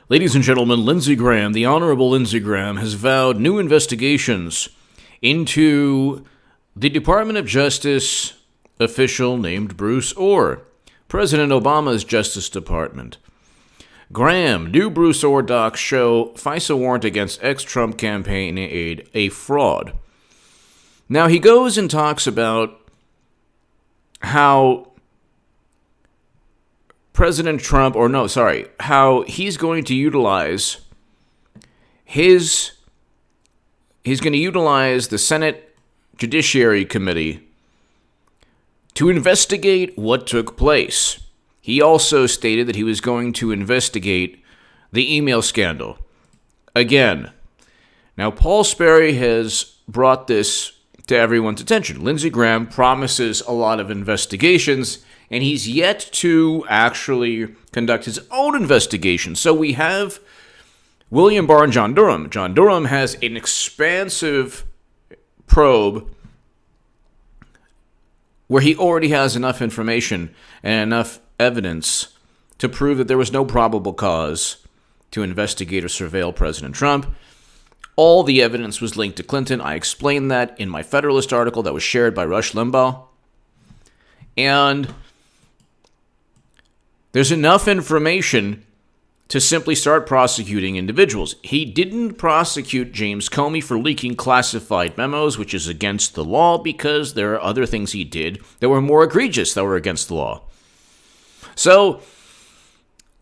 Ladies and gentlemen, Lindsey Graham, the Honorable Lindsey Graham, has vowed new investigations into the Department of Justice official named Bruce Orr, President Obama's Justice Department. Graham, new Bruce Orr docs show FISA warrant against ex-Trump campaign aide a fraud. Now, he goes and talks about how how he's going to utilize the Senate Judiciary Committee to investigate what took place. He also stated that he was going to investigate the email scandal. Again, now Paul Sperry has brought this to everyone's attention. Lindsey Graham promises a lot of investigations, and he's yet to actually conduct his own investigation. So we have William Barr and John Durham. John Durham has an expansive probe where he already has enough information and enough evidence to prove that there was no probable cause to investigate or surveil President Trump. All the evidence was linked to Clinton. I explained that in my Federalist article that was shared by Rush Limbaugh. And there's enough information to simply start prosecuting individuals. He didn't prosecute James Comey for leaking classified memos, which is against the law, because there are other things he did that were more egregious that were against the law. So,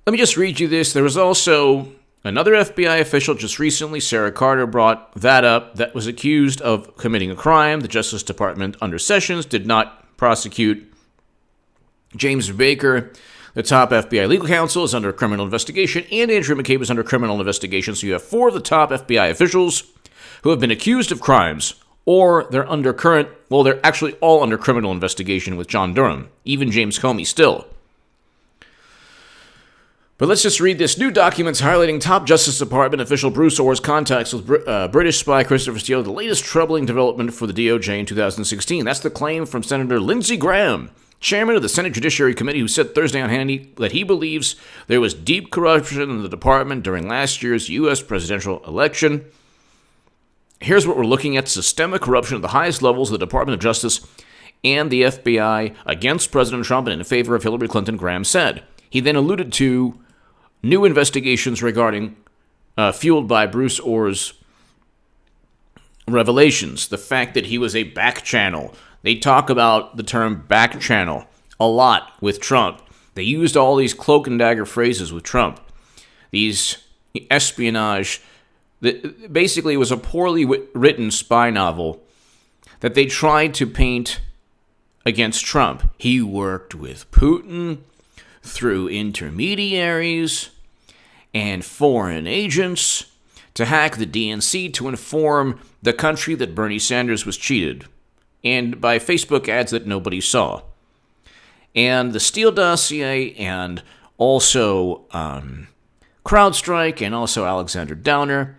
let me just read you this. There was also another FBI official just recently, Sarah Carter, brought that up, that was accused of committing a crime. The Justice Department under Sessions did not prosecute. James Baker, the top FBI legal counsel, is under criminal investigation, and Andrew McCabe is under criminal investigation. So you have 4 of the top FBI officials who have been accused of crimes, or they're actually all under criminal investigation with John Durham, even James Comey still. But let's just read this. New documents highlighting top Justice Department official Bruce Orr's contacts with British spy Christopher Steele, the latest troubling development for the DOJ in 2016. That's the claim from Senator Lindsey Graham, chairman of the Senate Judiciary Committee, who said Thursday on Hannity that he believes there was deep corruption in the department during last year's U.S. presidential election. Here's what we're looking at: systemic corruption at the highest levels of the Department of Justice and the FBI against President Trump and in favor of Hillary Clinton, Graham said. He then alluded to new investigations regarding, fueled by Bruce Orr's revelations, the fact that he was a back channel. They talk about the term back channel a lot with Trump. They used all these cloak and dagger phrases with Trump. These espionage, that basically was a poorly written spy novel that they tried to paint against Trump. He worked with Putin through intermediaries and foreign agents to hack the DNC to inform the country that Bernie Sanders was cheated, and by Facebook ads that nobody saw. And the Steele dossier, and also CrowdStrike, and also Alexander Downer,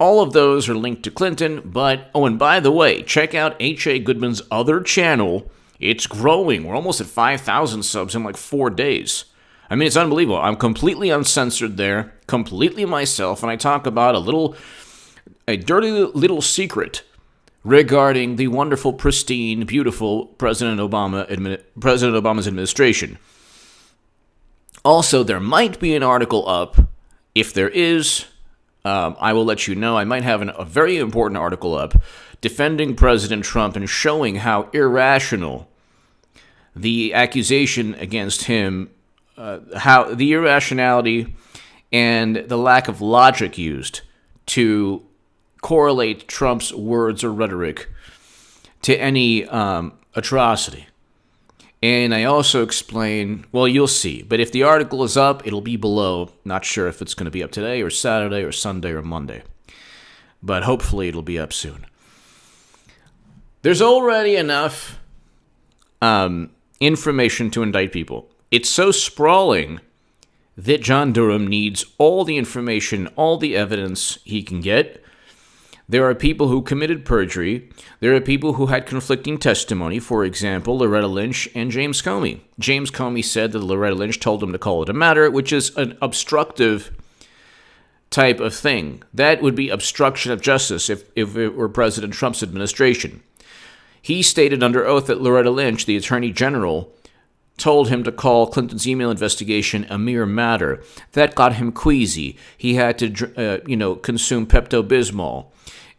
all of those are linked to Clinton. But, and by the way, check out H.A. Goodman's other channel. It's growing. We're almost at 5,000 subs in like 4 days. I mean, it's unbelievable. I'm completely uncensored there, completely myself, and I talk about a dirty little secret regarding the wonderful, pristine, beautiful President Obama's administration. Also, there might be an article up. If there is, I will let you know. I might have a very important article up defending President Trump and showing how irrational the accusation against him, how the irrationality and the lack of logic used to correlate Trump's words or rhetoric to any atrocity. And I also explain, well, you'll see, but if the article is up, it'll be below. Not sure if it's going to be up today or Saturday or Sunday or Monday, but hopefully it'll be up soon. There's already enough information to indict people. It's so sprawling that John Durham needs all the information, all the evidence he can get. There are people who committed perjury. There are people who had conflicting testimony. For example, Loretta Lynch and James Comey. James Comey said that Loretta Lynch told him to call it a matter, which is an obstructive type of thing. That would be obstruction of justice if it were President Trump's administration. He stated under oath that Loretta Lynch, the Attorney General, told him to call Clinton's email investigation a mere matter. That got him queasy. He had to, consume Pepto-Bismol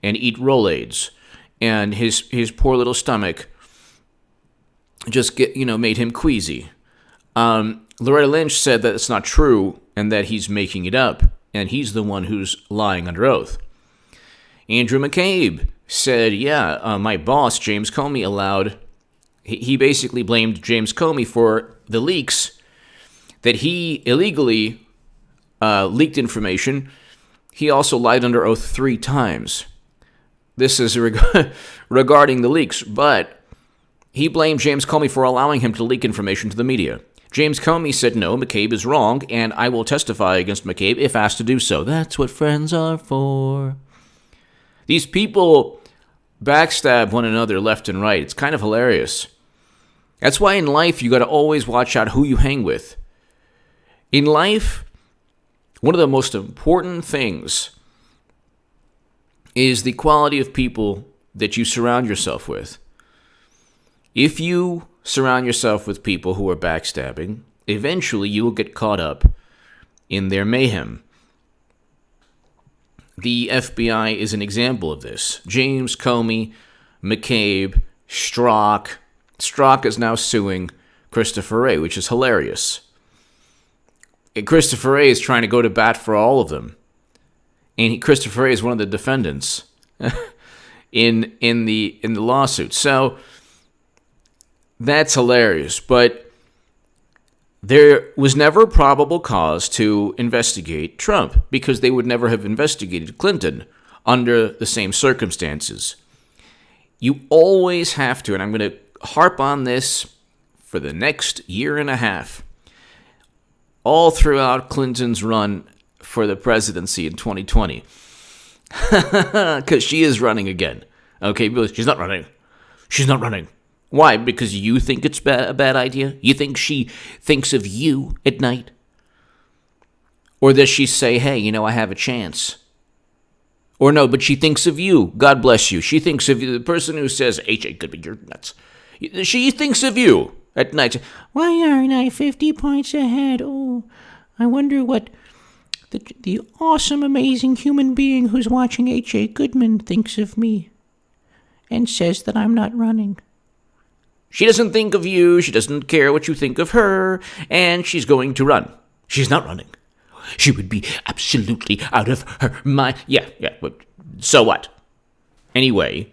and eat Rolaids, and his poor little stomach just made him queasy. Loretta Lynch said that it's not true and that he's making it up, and he's the one who's lying under oath. Andrew McCabe said, my boss, James Comey, allowed... He basically blamed James Comey for the leaks, that he illegally leaked information. He also lied under oath 3 times. This is regarding the leaks, but he blamed James Comey for allowing him to leak information to the media. James Comey said, no, McCabe is wrong, and I will testify against McCabe if asked to do so. That's what friends are for. These people backstab one another left and right. It's kind of hilarious. That's why in life you got to always watch out who you hang with. In life, one of the most important things is the quality of people that you surround yourself with. If you surround yourself with people who are backstabbing, eventually you will get caught up in their mayhem. The FBI is an example of this. James Comey, McCabe, Strzok. Strzok is now suing Christopher Wray, which is hilarious. And Christopher Wray is trying to go to bat for all of them. And Christopher Wray is one of the defendants in the lawsuit. So that's hilarious. But there was never probable cause to investigate Trump because they would never have investigated Clinton under the same circumstances. You always have to, and I'm going to harp on this for the next year and a half, all throughout Clinton's run for the presidency in 2020. Because she is running again. Okay, she's not running. She's not running. Why? Because you think it's a bad idea? You think she thinks of you at night? Or does she say, hey, I have a chance? Or no, but she thinks of you. God bless you. She thinks of you. The person who says, H.A. Goodman, you're nuts. She thinks of you at night. Why aren't I 50 points ahead? Oh, I wonder what the awesome, amazing human being who's watching H.A. Goodman thinks of me and says that I'm not running. She doesn't think of you. She doesn't care what you think of her. And she's going to run. She's not running. She would be absolutely out of her mind. Yeah. But so what? Anyway,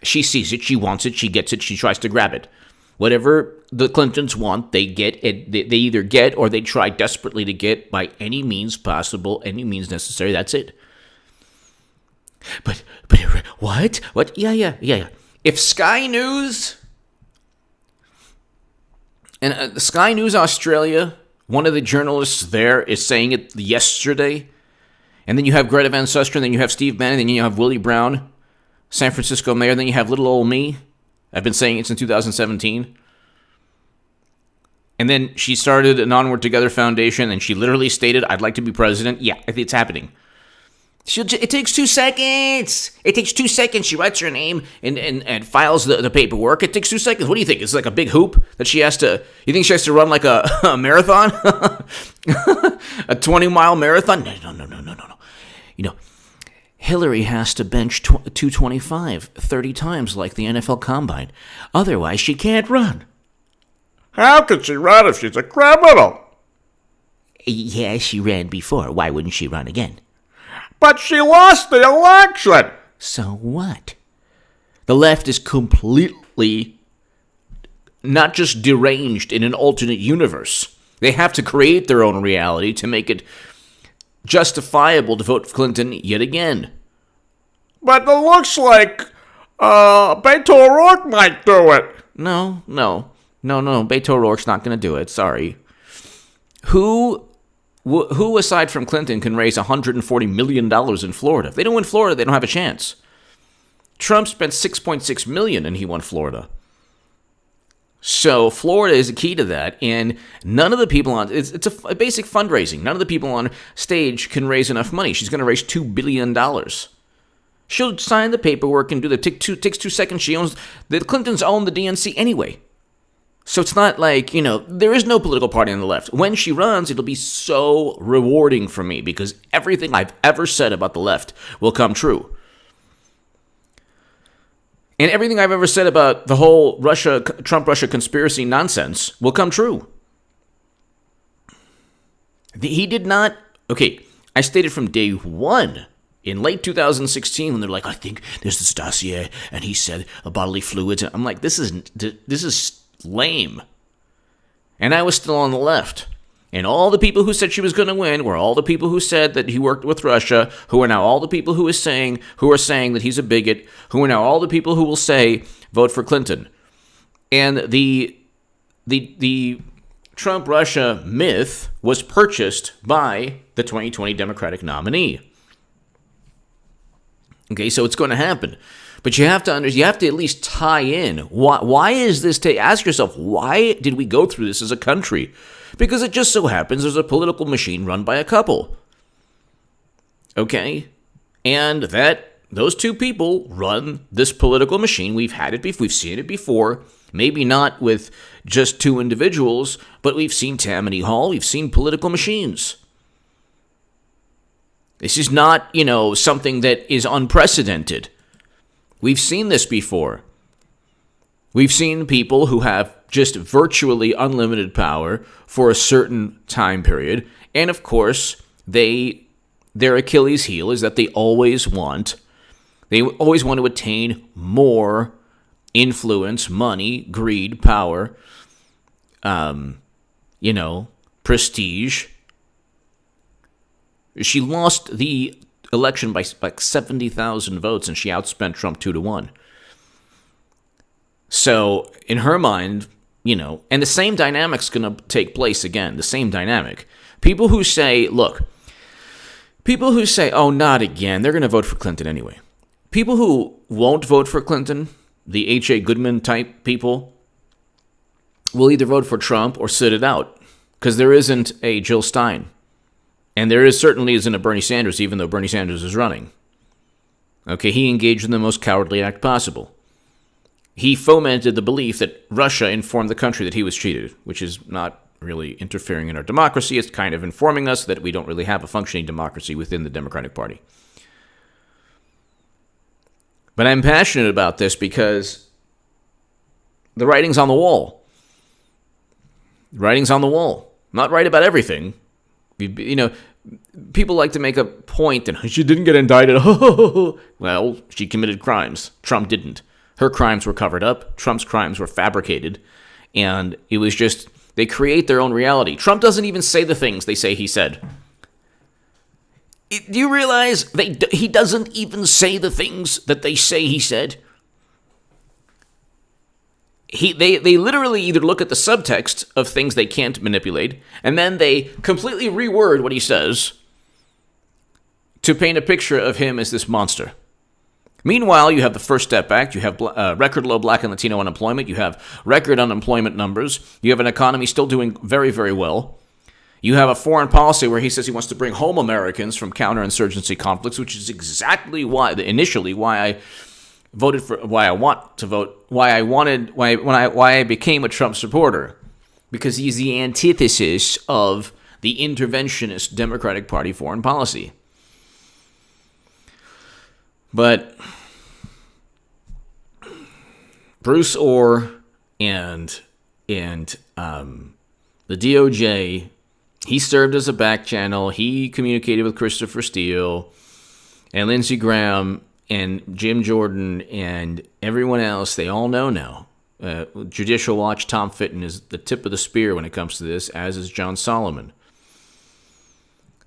she sees it. She wants it. She gets it. She tries to grab it. Whatever the Clintons want, they get it. They either get or they try desperately to get by any means possible, any means necessary. That's it. But what? What? Yeah. If Sky News and Sky News Australia, one of the journalists there is saying it yesterday, and then you have Greta Van Susteren, then you have Steve Bannon, then you have Willie Brown, San Francisco mayor, then you have little old me. I've been saying it since 2017. And then she started an Onward Together Foundation, and she literally stated, I'd like to be president. Yeah, it's happening. It takes 2 seconds. It takes 2 seconds. She writes her name and files the paperwork. It takes 2 seconds. What do you think? It's like a big hoop that she has to... You think she has to run like a marathon? A 20-mile marathon? No. Hillary has to bench 225 30 times like the NFL Combine. Otherwise, she can't run. How could she run if she's a criminal? Yeah, she ran before. Why wouldn't she run again? But she lost the election. So what? The left is completely not just deranged in an alternate universe. They have to create their own reality to make it justifiable to vote for Clinton yet again. But it looks like Beto O'Rourke might do it. No. Beto O'Rourke's not going to do it. Sorry. Who aside from Clinton can raise $140 million in Florida? If they don't win Florida, they don't have a chance. Trump spent $6.6 million and he won Florida. So Florida is a key to that, and none of the people on it's a basic fundraising. None of the people on stage can raise enough money. She's going to raise $2 billion. She'll sign the paperwork and do the takes 2 seconds. The Clintons own the DNC anyway. So it's not like, there is no political party on the left. When she runs, it'll be so rewarding for me because everything I've ever said about the left will come true. And everything I've ever said about the whole Trump-Russia conspiracy nonsense will come true. He did not... Okay, I stated from day one, in late 2016, when they're like, I think there's this dossier, and he said bodily fluids. I'm like, this is lame. And I was still on the left. And all the people who said she was going to win were all the people who said that he worked with Russia, who are now all the people who are saying that he's a bigot, who are now all the people who will say, vote for Clinton. And the Trump-Russia myth was purchased by the 2020 Democratic nominee. Okay, so it's going to happen. But you have to at least tie in. Why is this? Ask yourself, why did we go through this as a country? Because it just so happens there's a political machine run by a couple. Okay? And those two people run this political machine. We've had it before. We've seen it before. Maybe not with just two individuals, but we've seen Tammany Hall. We've seen political machines. This is not, something that is unprecedented. We've seen this before. We've seen people who have just virtually unlimited power for a certain time period. And of course, their Achilles heel is that they always want to attain more influence, money, greed, power, prestige. She lost the election by like 70,000 votes, and she outspent Trump 2-1. So in her mind, and the same dynamic's going to take place again, the same dynamic. People who say, oh, not again, they're going to vote for Clinton anyway. People who won't vote for Clinton, the H.A. Goodman type people, will either vote for Trump or sit it out, because there isn't a Jill Stein. And there certainly isn't a Bernie Sanders, even though Bernie Sanders is running. Okay, he engaged in the most cowardly act possible. He fomented the belief that Russia informed the country that he was cheated, which is not really interfering in our democracy. It's kind of informing us that we don't really have a functioning democracy within the Democratic Party. But I'm passionate about this because the writing's on the wall. The writing's on the wall. I'm not right about everything. People like to make a point that she didn't get indicted. Well, she committed crimes. Trump didn't. Her crimes were covered up. Trump's crimes were fabricated. And it was just, they create their own reality. Trump doesn't even say the things they say he said. Do you realize he doesn't even say the things that they say he said? They literally either look at the subtext of things they can't manipulate, and then they completely reword what he says to paint a picture of him as this monster. Meanwhile, you have the First Step Act, you have record low Black and Latino unemployment, you have record unemployment numbers, you have an economy still doing very, very well. You have a foreign policy where he says he wants to bring home Americans from counterinsurgency conflicts, which is exactly why I voted for, why I became a Trump supporter, because he's the antithesis of the interventionist Democratic Party foreign policy. But Bruce Orr and the DOJ, he served as a back channel. He communicated with Christopher Steele and Lindsey Graham and Jim Jordan and everyone else. They all know now. Judicial Watch, Tom Fitton is the tip of the spear when it comes to this, as is John Solomon.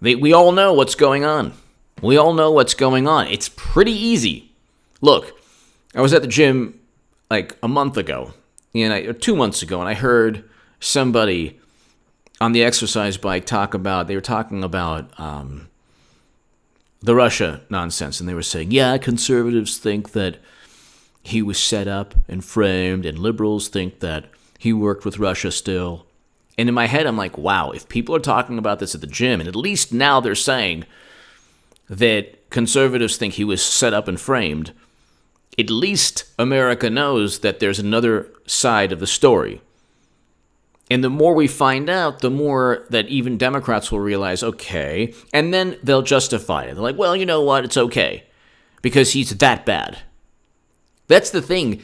We all know what's going on. We all know what's going on. It's pretty easy. Look, I was at the gym like a month ago, or 2 months ago, and I heard somebody on the exercise bike they were talking about the Russia nonsense, and they were saying, yeah, conservatives think that he was set up and framed, and liberals think that he worked with Russia still. And in my head, I'm like, wow, if people are talking about this at the gym, and at least now they're saying that conservatives think he was set up and framed, at least America knows that there's another side of the story. And the more we find out, the more that even Democrats will realize, okay, and then they'll justify it. They're like, well, you know what, it's okay, because he's that bad. That's the thing.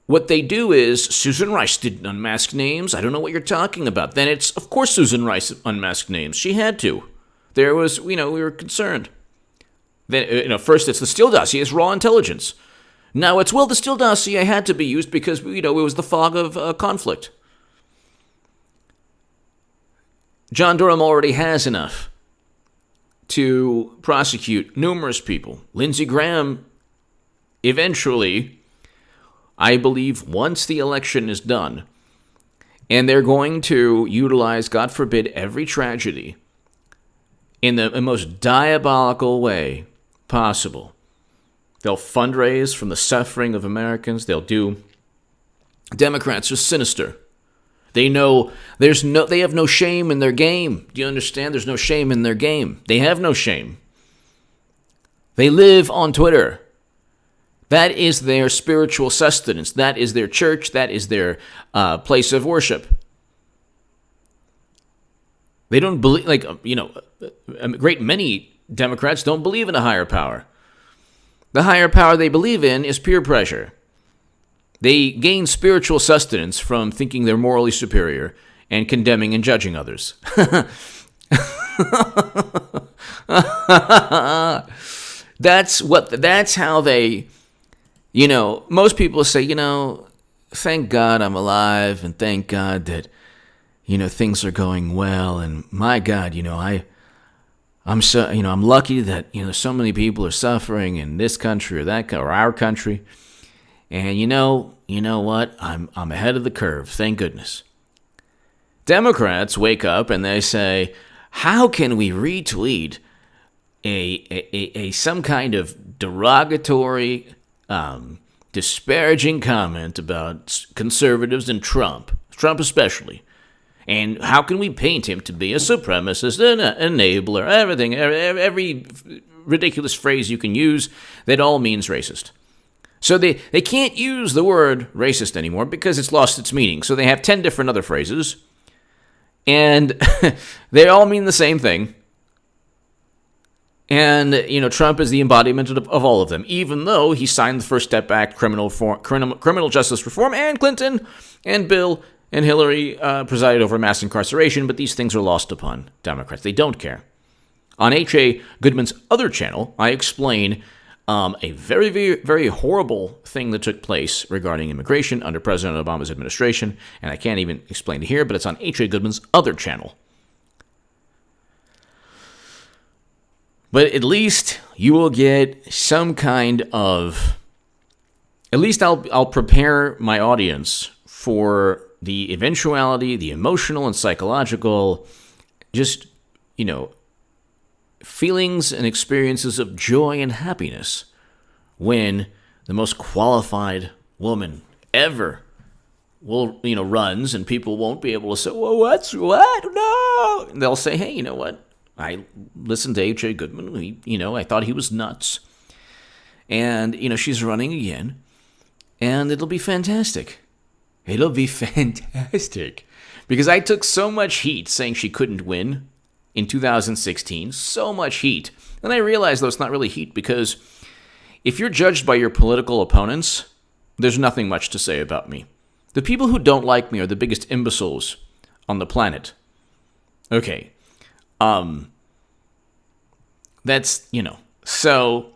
What they do is, Susan Rice didn't unmask names. I don't know what you're talking about. Then it's, of course, Susan Rice unmasked names. She had to. There was, we were concerned. Then, first it's the Steele dossier, it's raw intelligence. Now it's, well, the Steele dossier had to be used because, it was the fog of conflict. John Durham already has enough to prosecute numerous people. Lindsey Graham, eventually, I believe once the election is done, and they're going to utilize, God forbid, every tragedy in the most diabolical way possible. They'll fundraise from the suffering of Americans. Democrats are sinister. They know they have no shame in their game. Do you understand? There's no shame in their game. They have no shame. They live on Twitter. That is their spiritual sustenance. That is their church. That is their place of worship. They don't believe, a great many Democrats don't believe in a higher power. The higher power they believe in is peer pressure. They gain spiritual sustenance from thinking they're morally superior and condemning and judging others. That's how they, most people say, thank God I'm alive and thank God that, things are going well. And my God, I'm lucky that, so many people are suffering in this country or our country. And you know what? I'm ahead of the curve, thank goodness. Democrats wake up and they say, how can we retweet a some kind of derogatory, disparaging comment about conservatives and Trump especially? And how can we paint him to be a supremacist, an enabler, everything, every ridiculous phrase you can use that all means racist. So they can't use the word racist anymore because it's lost its meaning. So they have 10 different other phrases, and they all mean the same thing. And, Trump is the embodiment of all of them, even though he signed the First Step Act, criminal justice reform, and Clinton and Bill and Hillary presided over mass incarceration, but these things are lost upon Democrats. They don't care. On H.A. Goodman's other channel, I explain a very, very, very horrible thing that took place regarding immigration under President Obama's administration, and I can't even explain it here, but it's on H.A. Goodman's other channel. But at least you will get some kind of, at least I'll prepare my audience for the eventuality, the emotional and psychological, just, feelings and experiences of joy and happiness when the most qualified woman ever runs, and people won't be able to say, well, what? No. And they'll say, hey, you know what? I listened to H.A. Goodman. I thought he was nuts. And, she's running again. And it'll be fantastic. It'll be fantastic. Because I took so much heat saying she couldn't win in 2016. So much heat. And I realized, though, it's not really heat, because if you're judged by your political opponents, there's nothing much to say about me. The people who don't like me are the biggest imbeciles on the planet. Okay. That's, so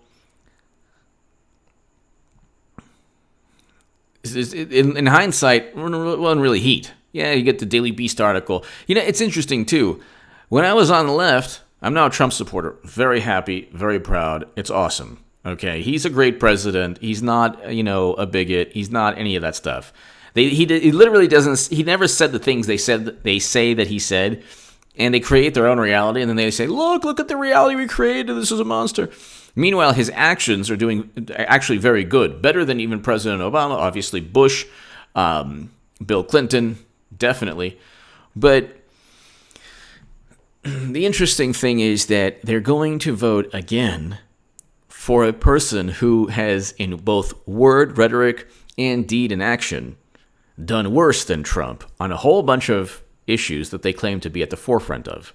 in hindsight, it wasn't really heat. Yeah, you get the Daily Beast article. It's interesting, too. When I was on the left, I'm now a Trump supporter. Very happy, very proud. It's awesome. Okay, he's a great president. He's not, a bigot. He's not any of that stuff. He literally doesn't. He never said the things they say that he said, and they create their own reality, and then they say, "Look at the reality we created. This is a monster." Meanwhile, his actions are doing actually very good, better than even President Obama. Obviously, Bush Bill Clinton, definitely. But the interesting thing is that they're going to vote again for a person who has, in both word, rhetoric, and deed and action, done worse than Trump on a whole bunch of issues that they claim to be at the forefront of.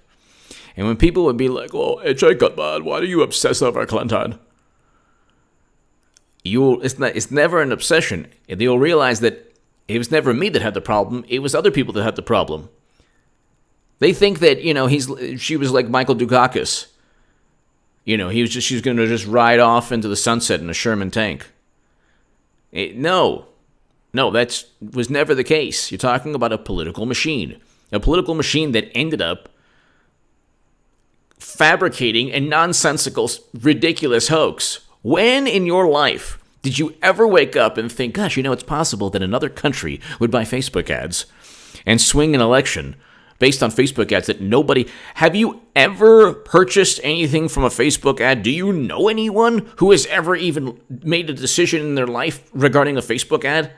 And when people would be like, "Oh, Jacob, man, why do you obsess over Clinton?" It's never an obsession. They'll realize that it was never me that had the problem. It was other people that had the problem. They think that, she was like Michael Dukakis. She's going to just ride off into the sunset in a Sherman tank. No, that was never the case. You're talking about a political machine. A political machine that ended up fabricating a nonsensical, ridiculous hoax. When in your life did you ever wake up and think, gosh, it's possible that another country would buy Facebook ads and swing an election based on Facebook ads that nobody... Have you ever purchased anything from a Facebook ad? Do you know anyone who has ever even made a decision in their life regarding a Facebook ad?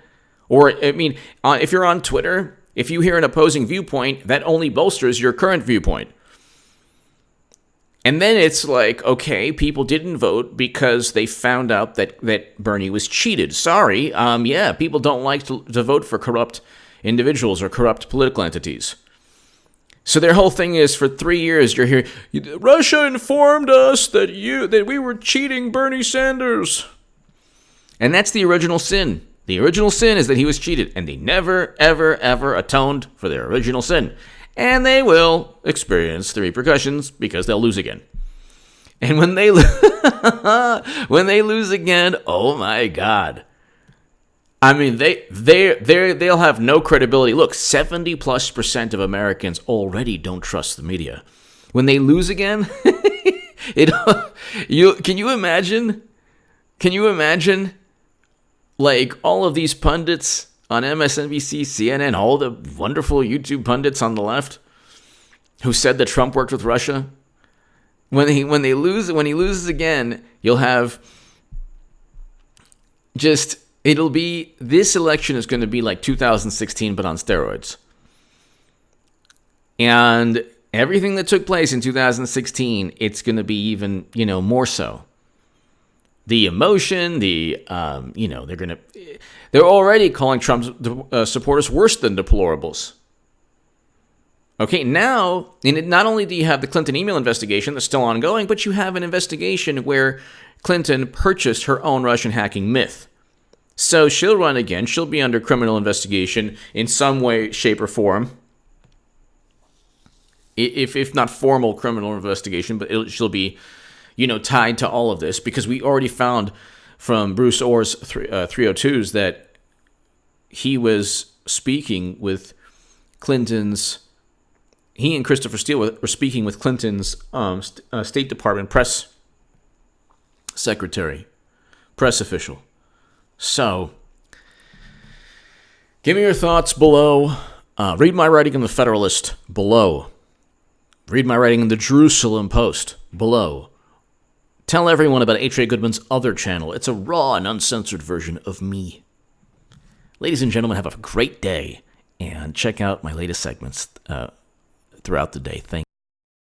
Or, if you're on Twitter, if you hear an opposing viewpoint, that only bolsters your current viewpoint. And then it's like, okay, people didn't vote because they found out that Bernie was cheated. Sorry, people don't like to vote for corrupt individuals or corrupt political entities. So their whole thing is, for 3 years, you're here, Russia informed us that we were cheating Bernie Sanders. And that's the original sin. The original sin is that he was cheated, and they never, ever, ever atoned for their original sin. And they will experience the repercussions because they'll lose again. And when they lose again, oh my God. They'll have no credibility. Look, 70+% of Americans already don't trust the media. When they lose again, can you imagine? Can you imagine, like, all of these pundits on MSNBC, CNN, all the wonderful YouTube pundits on the left who said that Trump worked with Russia? When he loses again, you'll have just... this election is going to be like 2016, but on steroids. And everything that took place in 2016, it's going to be even, more so. The emotion, they're already calling Trump's supporters worse than deplorables. Okay, now, not only do you have the Clinton email investigation that's still ongoing, but you have an investigation where Clinton purchased her own Russian hacking myth. So she'll run again. She'll be under criminal investigation in some way, shape, or form. If not formal criminal investigation, but she'll be, tied to all of this, because we already found from Bruce Orr's 302s that he was speaking with Clinton's... He and Christopher Steele were speaking with Clinton's State Department press secretary, press official. So, give me your thoughts below. Read my writing in the Federalist below. Read my writing in the Jerusalem Post below. Tell everyone about H.A. Goodman's other channel. It's a raw and uncensored version of me. Ladies and gentlemen, have a great day, and check out my latest segments throughout the day. Thank you.